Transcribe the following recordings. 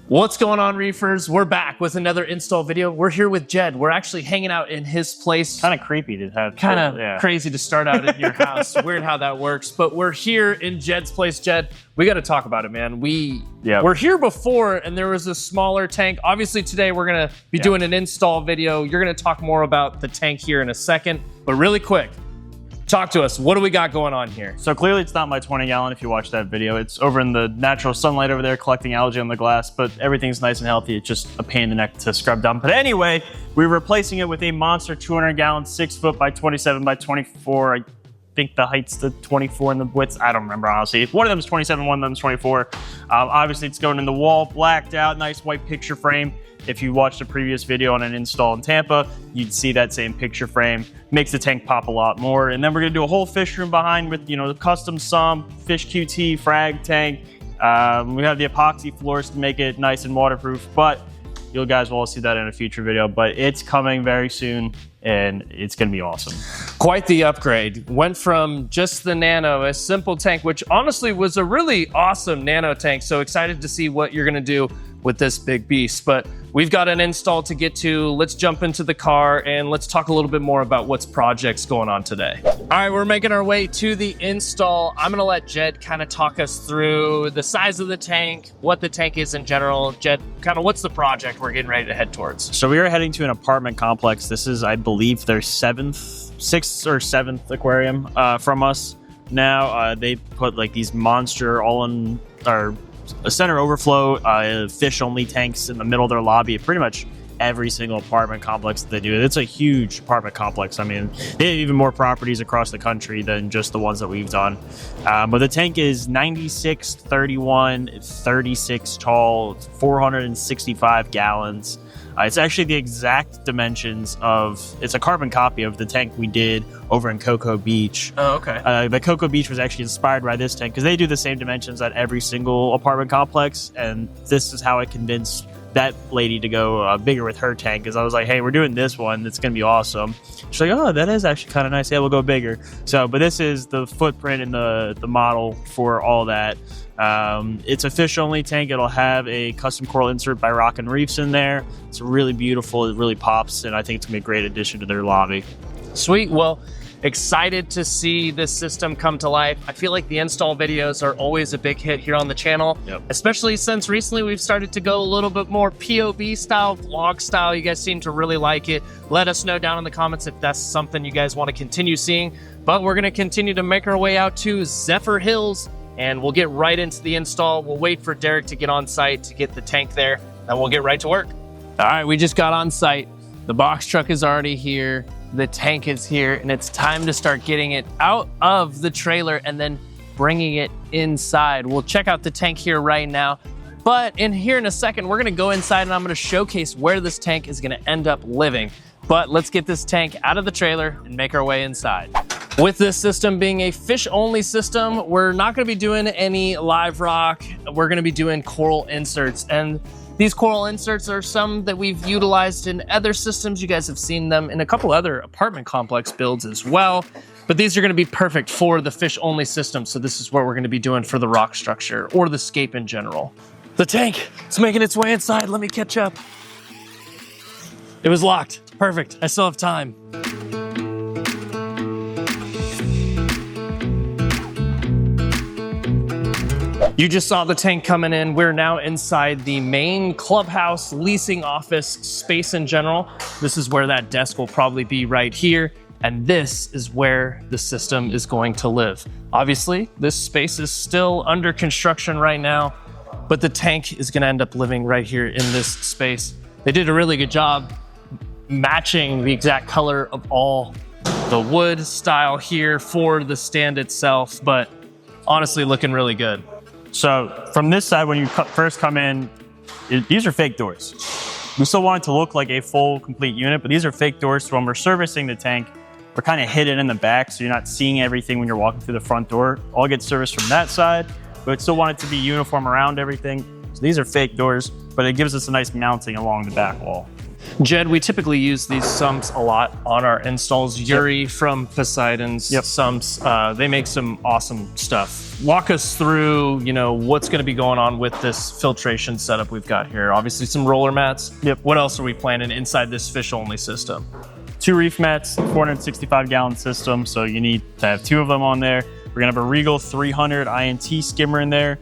What's going on, reefers? We're back with another install video. We're here with Jed. We're actually hanging out in his place. Kind of creepy to have. Kind of crazy to start out in your house. Weird how that works. But we're here in Jed's place. Jed, we got to talk about it, man. We're here before, and there was a smaller tank. Obviously, today we're going to be doing an install video. You're going to talk more about the tank here in a second. But really quick, talk to us. What do we got going on here? So clearly it's not my 20-gallon if you watch that video. It's over in the natural sunlight over there collecting algae on the glass, but everything's nice and healthy. It's just a pain in the neck to scrub down. But anyway, we're replacing it with a monster 200-gallon, 6 foot by 27 by 24. I think the height's the 24 and the width, I don't remember honestly. One of them is 27, one of them is 24. Obviously it's going in the wall, blacked out, nice white picture frame. If you watched the previous video on an install in Tampa, you'd see that same picture frame. Makes the tank pop a lot more. And then we're gonna do a whole fish room behind with, the custom sump, fish QT, frag tank. We have the epoxy floors to make it nice and waterproof, but you guys will all see that in a future video, but it's coming very soon and it's gonna be awesome. Quite the upgrade. Went from just the Nano, a simple tank, which honestly was a really awesome Nano tank. So excited to see what you're gonna do with this big beast. But we've got an install to get to. Let's jump into the car and let's talk a little bit more about what's projects going on today. All right, we're making our way to the install. I'm gonna let Jed kind of talk us through the size of the tank, what the tank is in general. Jed, kind of what's the project we're getting ready to head towards? So we are heading to an apartment complex. This is, I believe, their 6th or 7th aquarium from us. Now they put like these monster a center overflow fish only tanks in the middle of their lobby. Pretty much every single apartment complex that they do. It's a huge apartment complex. I mean, they have even more properties across the country than just the ones that we've done. But the tank is 96, 31, 36 tall, 465 gallons. It's actually the exact dimensions it's a carbon copy of the tank we did over in Cocoa Beach. Oh, okay. The Cocoa Beach was actually inspired by this tank because they do the same dimensions at every single apartment complex. And this is how I convinced that lady to go bigger with her tank, because I was like, hey, we're doing this one. It's going to be awesome. She's like, oh, that is actually kind of nice. Yeah, we'll go bigger. So, but this is the footprint and the model for all that. It's a fish only tank. It'll have a custom coral insert by Rock and Reefs in there. It's really beautiful. It really pops, and I think it's gonna be a great addition to their lobby. Sweet. Well, excited to see this system come to life. I feel like the install videos are always a big hit here on the channel, especially since recently we've started to go a little bit more POV style, vlog style. You guys seem to really like it. Let us know down in the comments if that's something you guys want to continue seeing. But we're gonna continue to make our way out to Zephyr Hills, and we'll get right into the install. We'll wait for Derek to get on site to get the tank there, and we'll get right to work. All right, we just got on site. The box truck is already here. The tank is here, and it's time to start getting it out of the trailer and then bringing it inside. We'll check out the tank here right now, but in a second, we're gonna go inside and I'm gonna showcase where this tank is gonna end up living. But let's get this tank out of the trailer and make our way inside. With this system being a fish-only system, we're not gonna be doing any live rock. We're gonna be doing coral inserts, and these coral inserts are some that we've utilized in other systems. You guys have seen them in a couple other apartment complex builds as well, but these are gonna be perfect for the fish-only system, so this is what we're gonna be doing for the rock structure or the scape in general. The tank is making its way inside. Let me catch up. It was locked. Perfect. I still have time. You just saw the tank coming in. We're now inside the main clubhouse leasing office space in general. This is where that desk will probably be right here. And this is where the system is going to live. Obviously, this space is still under construction right now, but the tank is gonna end up living right here in this space. They did a really good job matching the exact color of all the wood style here for the stand itself, but honestly looking really good. So from this side, when you first come in, these are fake doors. We still want it to look like a full, complete unit, but these are fake doors. So when we're servicing the tank, we're kind of hidden in the back, so you're not seeing everything when you're walking through the front door. All gets serviced from that side, but still want it to be uniform around everything. So these are fake doors, but it gives us a nice mounting along the back wall. Jed, we typically use these sumps a lot on our installs. Yuri from Poseidon's sumps, they make some awesome stuff. walk us through, what's going to be going on with this filtration setup we've got here. Obviously some roller mats. Yep. What else are we planning inside this fish only system? 2 reef mats, 465 gallon system. So you need to have 2 of them on there. We're gonna have a Regal 300 INT skimmer in there.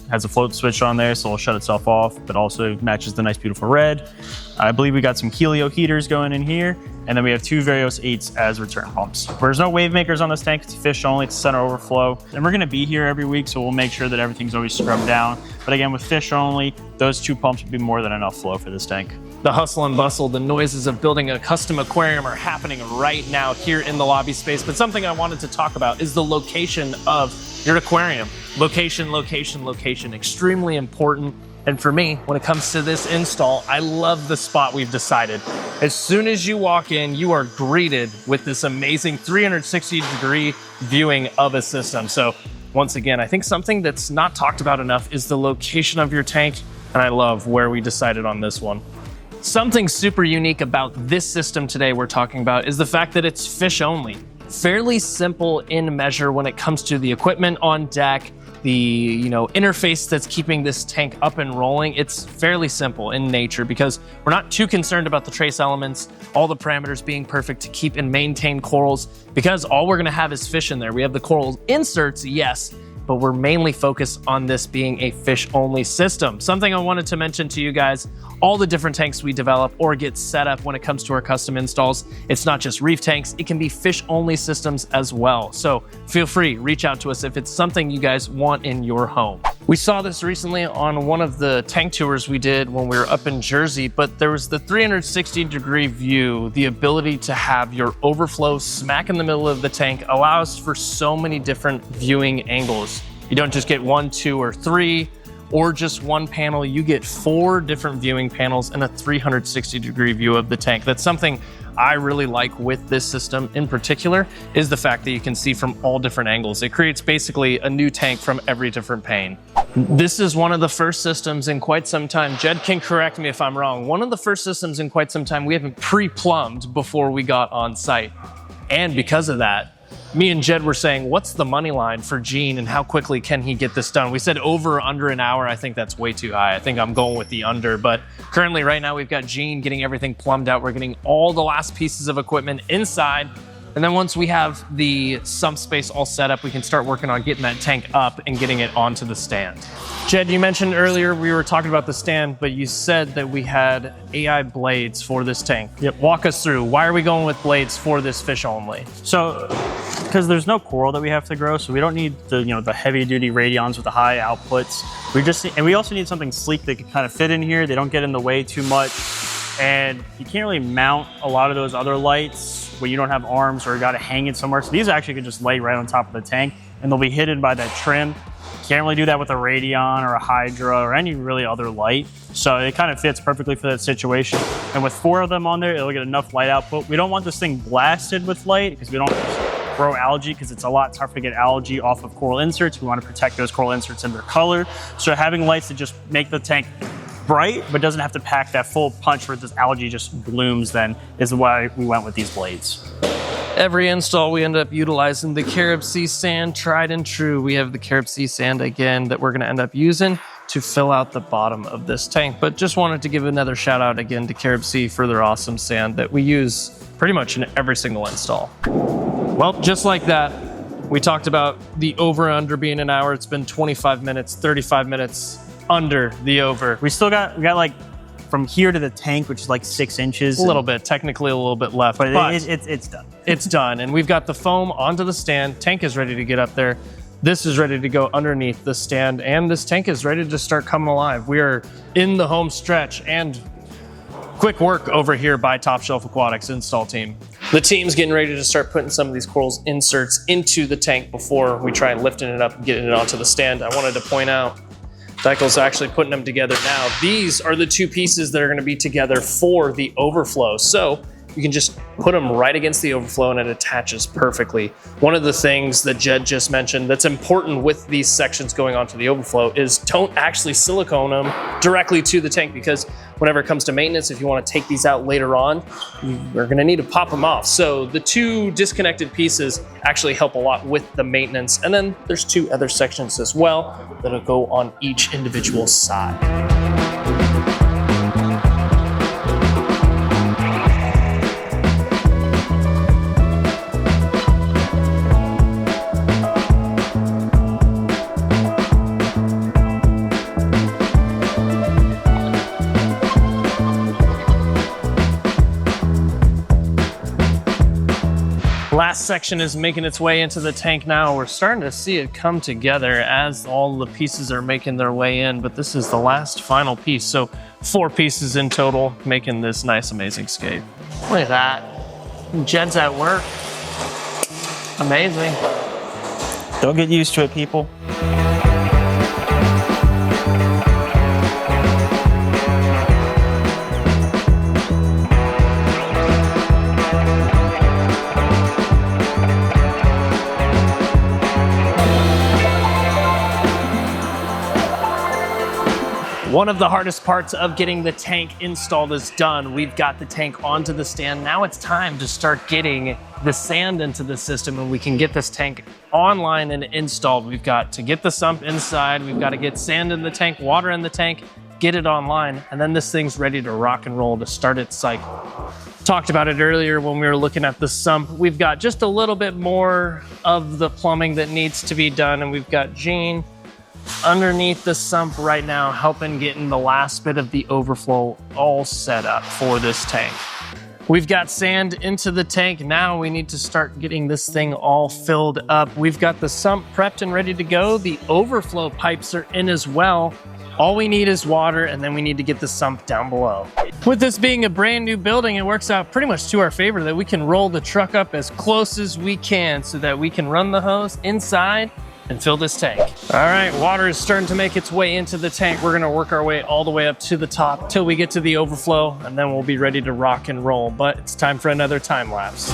Has a float switch on there, so it'll shut itself off, but also matches the nice, beautiful red. I believe we got some Helio heaters going in here, and then we have 2 Varios 8s as return pumps. There's no wave makers on this tank, it's fish only, it's center overflow. And we're gonna be here every week, so we'll make sure that everything's always scrubbed down. But again, with fish only, those 2 pumps would be more than enough flow for this tank. The hustle and bustle, the noises of building a custom aquarium are happening right now here in the lobby space. But something I wanted to talk about is the location of your aquarium. Location, location, location, extremely important. And for me, when it comes to this install, I love the spot we've decided. As soon as you walk in, you are greeted with this amazing 360-degree viewing of a system. So once again, I think something that's not talked about enough is the location of your tank. And I love where we decided on this one. Something super unique about this system today we're talking about is the fact that it's fish only. Fairly simple in measure when it comes to the equipment on deck, the interface that's keeping this tank up and rolling. It's fairly simple in nature because we're not too concerned about the trace elements, all the parameters being perfect to keep and maintain corals, because all we're gonna have is fish in there. We have the coral inserts, yes, but we're mainly focused on this being a fish only system. Something I wanted to mention to you guys, all the different tanks we develop or get set up when it comes to our custom installs, it's not just reef tanks, it can be fish only systems as well. So feel free, reach out to us if it's something you guys want in your home. We saw this recently on one of the tank tours we did when we were up in Jersey, but there was the 360-degree view. The ability to have your overflow smack in the middle of the tank allows for so many different viewing angles. You don't just get 1, 2, or 3, or just one panel. You get 4 different viewing panels and a 360-degree view of the tank. That's something I really like with this system in particular, is the fact that you can see from all different angles. It creates basically a new tank from every different pane. This is one of the first systems in quite some time. Jed can correct me if I'm wrong. One of the first systems in quite some time we haven't pre-plumbed before we got on site. And because of that, me and Jed were saying, what's the money line for Gene and how quickly can he get this done? We said over or under an hour. I think that's way too high. I think I'm going with the under, but currently right now we've got Gene getting everything plumbed out. We're getting all the last pieces of equipment inside. And then once we have the sump space all set up, we can start working on getting that tank up and getting it onto the stand. Jed, you mentioned earlier we were talking about the stand, but you said that we had AI blades for this tank. Yep. Walk us through. Why are we going with blades for this fish only? So, because there's no coral that we have to grow, so we don't need the heavy duty radions with the high outputs. We also need something sleek that can kind of fit in here. They don't get in the way too much. And you can't really mount a lot of those other lights where you don't have arms or you got to hang it somewhere. So these actually could just lay right on top of the tank and they'll be hidden by that trim. Can't really do that with a Radion or a Hydra or any really other light. So it kind of fits perfectly for that situation. And with 4 of them on there, it'll get enough light output. We don't want this thing blasted with light because we don't grow algae, because it's a lot tougher to get algae off of coral inserts. We want to protect those coral inserts and their color. So having lights that just make the tank bright but doesn't have to pack that full punch where this algae just blooms then is why we went with these blades. Every install we end up utilizing the Carib Sea sand, tried and true. We have the Carib Sea sand again that we're going to end up using to fill out the bottom of this tank. But just wanted to give another shout out again to Carib Sea for their awesome sand that we use pretty much in every single install. Well, just like that, we talked about the over and under being an hour. It's been 25 minutes, 35 minutes under the over. We got like from here to the tank, which is like 6 inches. A little bit, technically a little bit left, but it's done. It's done, and we've got the foam onto the stand. Tank is ready to get up there. This is ready to go underneath the stand, and this tank is ready to start coming alive. We are in the home stretch, and quick work over here by Top Shelf Aquatics install team. The team's getting ready to start putting some of these corals inserts into the tank before we try lifting it up and getting it onto the stand. I wanted to point out Dykel's actually putting them together now. These are the 2 pieces that are going to be together for the overflow. So you can just put them right against the overflow and it attaches perfectly. One of the things that Jed just mentioned that's important with these sections going onto the overflow is don't actually silicone them directly to the tank, because whenever it comes to maintenance, if you want to take these out later on, you're going to need to pop them off. So the two disconnected pieces actually help a lot with the maintenance. And then there's two other sections as well that'll go on each individual side. Last section is making its way into the tank now. We're starting to see it come together as all the pieces are making their way in, but this is the last final piece. So 4 pieces in total, making this nice, amazing skate. Look at that. Jed's at work. Amazing. Don't get used to it, people. One of the hardest parts of getting the tank installed is done. We've got the tank onto the stand. Now it's time to start getting the sand into the system and we can get this tank online and installed. We've got to get the sump inside. We've got to get sand in the tank, water in the tank, get it online, and then this thing's ready to rock and roll to start its cycle. Talked about it earlier when we were looking at the sump. We've got just a little bit more of the plumbing that needs to be done, and we've got Gene underneath the sump right now helping getting the last bit of the overflow all set up for this tank. We've got sand into the tank. Now we need to start getting this thing all filled up. We've got the sump prepped and ready to go. The overflow pipes are in as well. All we need is water, and then we need to get the sump down below. With this being a brand new building, it works out pretty much to our favor that we can roll the truck up as close as we can so that we can run the hose inside and fill this tank. All right, water is starting to make its way into the tank. We're gonna work our way all the way up to the top till we get to the overflow, and then we'll be ready to rock and roll. But it's time for another time lapse.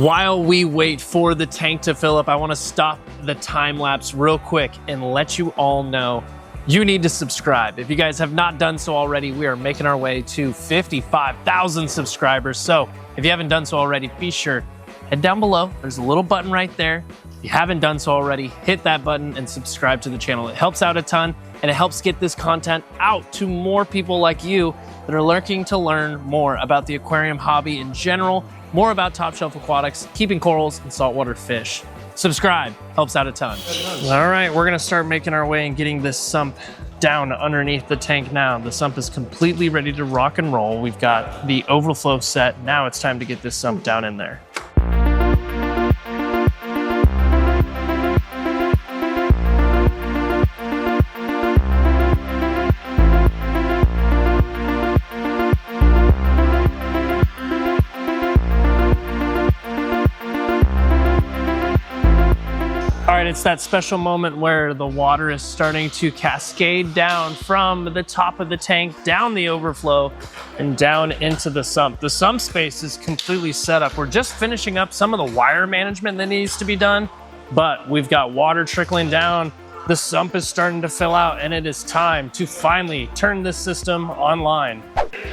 While we wait for the tank to fill up, I wanna stop the time lapse real quick and let you all know you need to subscribe. If you guys have not done so already, we are making our way to 55,000 subscribers. So if you haven't done so already, be sure, head down below. There's a little button right there. If you haven't done so already, hit that button and subscribe to the channel. It helps out a ton, and it helps get this content out to more people like you that are looking to learn more about the aquarium hobby in general, more about top shelf aquatics, keeping corals and saltwater fish. Subscribe, helps out a ton. All right, we're gonna start making our way and getting this sump down underneath the tank now. The sump is completely ready to rock and roll. We've got the overflow set. Now it's time to get this sump down in there. It's that special moment where the water is starting to cascade down from the top of the tank, down the overflow, and down into the sump. The sump space is completely set up. We're just finishing up some of the wire management that needs to be done, but we've got water trickling down. The sump is starting to fill out, and it is time to finally turn this system online.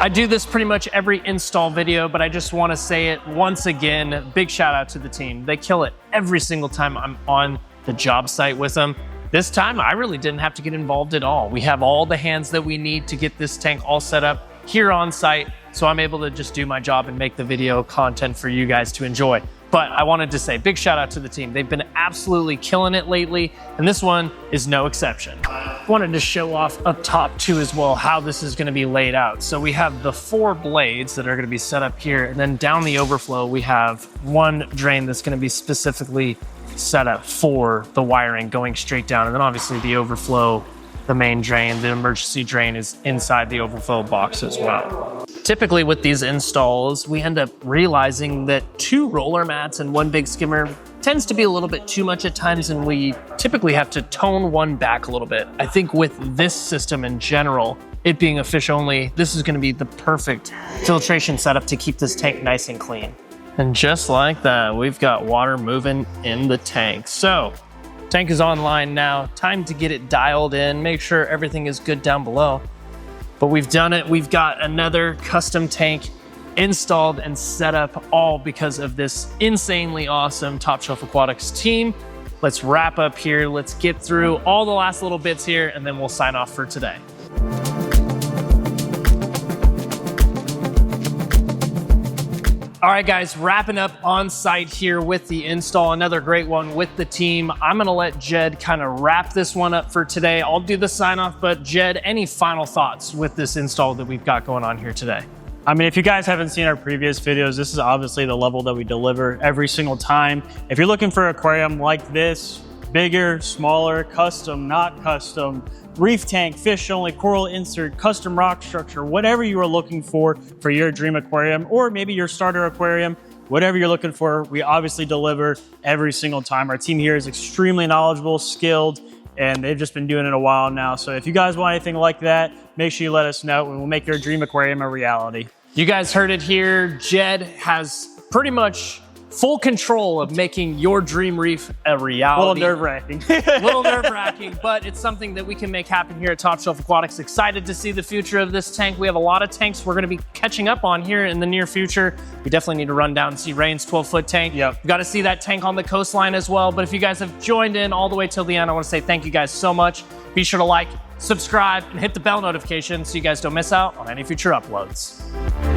I do this pretty much every install video, but I just want to say it once again. Big shout out to the team. They kill it every single time I'm on the job site with them. This time, I really didn't have to get involved at all. We have all the hands that we need to get this tank all set up here on site, so I'm able to just do my job and make the video content for you guys to enjoy. But I wanted to say big shout out to the team. They've been absolutely killing it lately, and this one is no exception. Wanted to show off up top too as well how this is gonna be laid out. So we have the 4 blades that are gonna be set up here, and then down the overflow, we have one drain that's gonna be specifically set up for the wiring going straight down. And then obviously the overflow, the main drain, the emergency drain is inside the overflow box as well. Typically with these installs, we end up realizing that 2 roller mats and 1 big skimmer tends to be a little bit too much at times, and we typically have to tone one back a little bit. I think with this system in general, it being a fish only, this is gonna be the perfect filtration setup to keep this tank nice and clean. And just like that, we've got water moving in the tank. So, tank is online now. Time to get it dialed in, make sure everything is good down below. But we've done it. We've got another custom tank installed and set up, all because of this insanely awesome Top Shelf Aquatics team. Let's wrap up here. Let's get through all the last little bits here, and then we'll sign off for today. All right, guys, wrapping up on site here with the install. Another great one with the team. I'm gonna let Jed kind of wrap this one up for today. I'll do the sign off, but Jed, any final thoughts with this install that we've got going on here today? I mean, if you guys haven't seen our previous videos, this is obviously the level that we deliver every single time. If you're looking for an aquarium like this, bigger, smaller, custom, not custom, reef tank, fish only, coral insert, custom rock structure, whatever you are looking for your dream aquarium, or maybe your starter aquarium, whatever you're looking for, we obviously deliver every single time. Our team here is extremely knowledgeable, skilled, and they've just been doing it a while now. So if you guys want anything like that, make sure you let us know and we'll make your dream aquarium a reality. You guys heard it here. Jed has pretty much full control of making your dream reef a reality. A little nerve-wracking. Little nerve-wracking, but it's something that we can make happen here at Top Shelf Aquatics. Excited to see the future of this tank. We have a lot of tanks we're gonna be catching up on here in the near future. We definitely need to run down and see Rain's 12-foot tank. Yep. We've got to see that tank on the coastline as well. But if you guys have joined in all the way till the end, I want to say thank you guys so much. Be sure to like, subscribe, and hit the bell notification so you guys don't miss out on any future uploads.